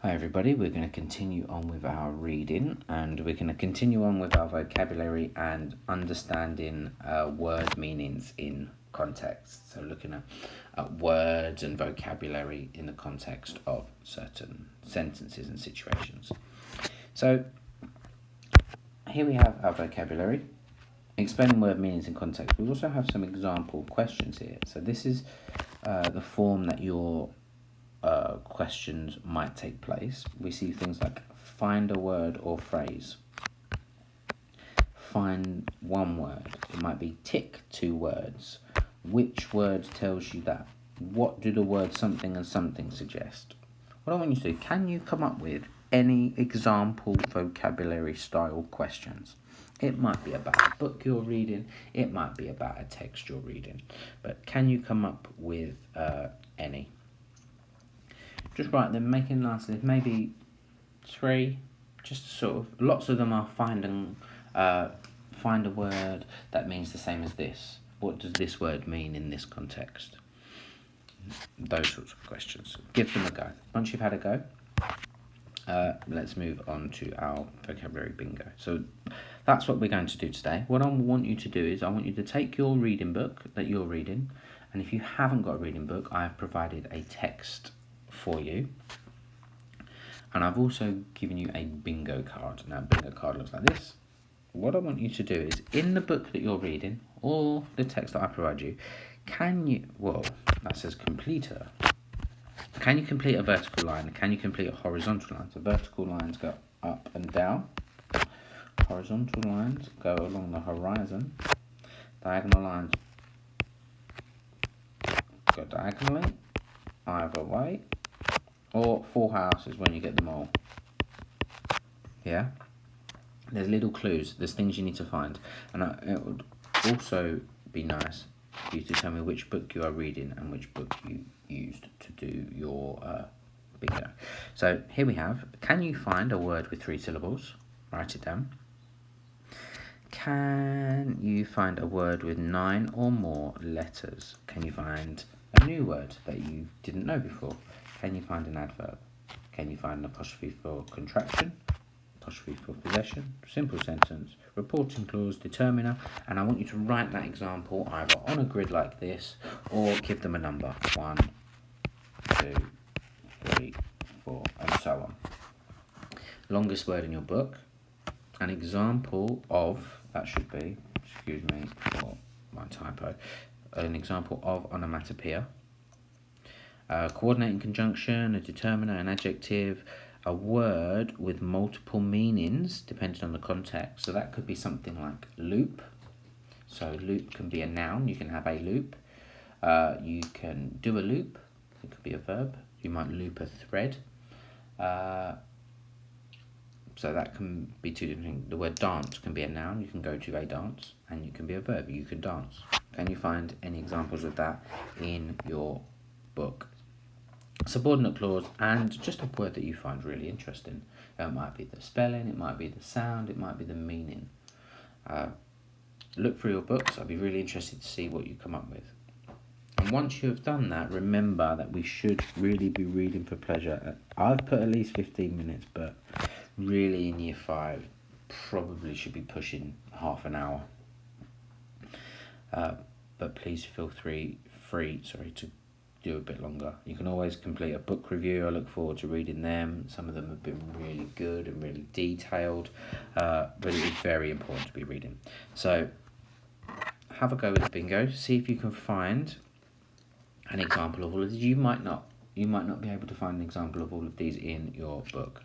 Hi everybody, we're going to continue on with our reading and we're going to continue on with our vocabulary and understanding word meanings in context. So looking at words and vocabulary in the context of certain sentences and situations. So here we have our vocabulary, explaining word meanings in context. We also have some example questions here. So this is the form that your questions might take place. We see things like find a word or phrase, find one word, it might be tick two words, which word tells you that, what do the words something and something suggest. What I want you to do, can you come up with any example vocabulary style questions? It might be about a book you're reading, it might be about a text you're reading, but can you come up with any? Just write them, make a nice list, maybe 3, just sort of, lots of them are find a word that means the same as this. What does this word mean in this context? Those sorts of questions. Give them a go. Once you've had a go, let's move on to our vocabulary bingo. So that's what we're going to do today. What I want you to do is I want you to take your reading book that you're reading, and if you haven't got a reading book, I have provided a text for you, and I've also given you a bingo card. Now, a bingo card looks like this. What I want you to do is, in the book that you're reading, or the text that I provide you, that says completer. Can you complete a vertical line? Can you complete a horizontal line? So vertical lines go up and down. Horizontal lines go along the horizon. Diagonal lines go diagonally, either way. Or full house is when you get them all. Yeah? There's little clues, there's things you need to find. And it would also be nice for you to tell me which book you are reading and which book you used to do your bingo. So here we have, can you find a word with 3 syllables? Write it down. Can you find a word with 9 or more letters? Can you find a new word that you didn't know before? Can you find an adverb? Can you find an apostrophe for contraction, apostrophe for possession, simple sentence, reporting clause, determiner, and I want you to write that example either on a grid like this or give them a number, 1, 2, 3, 4, and so on. Longest word in your book, an example of, that should be, excuse me for my typo, an example of onomatopoeia. Coordinating conjunction, a determiner, an adjective, a word with multiple meanings depending on the context. So that could be something like loop. So loop can be a noun, you can have a loop. You can do a loop, it could be a verb. You might loop a thread. So that can be 2 different things. The word dance can be a noun, you can go to a dance, and you can be a verb, you can dance. Can you find any examples of that in your book? Subordinate clause, and just a word that you find really interesting. It might be the spelling, it might be the sound, it might be the meaning. Look through your books, I'd be really interested to see what you come up with. And once you have done that, remember that we should really be reading for pleasure. I've put at least 15 minutes, but really in year 5, probably should be pushing half an hour. But please feel free to do a bit longer. You can always complete a book review. I look forward to reading them. Some of them have been really good and really detailed, but it is very important to be reading. So have a go with the bingo. See if you can find an example of all of these. You might not be able to find an example of all of these in your book.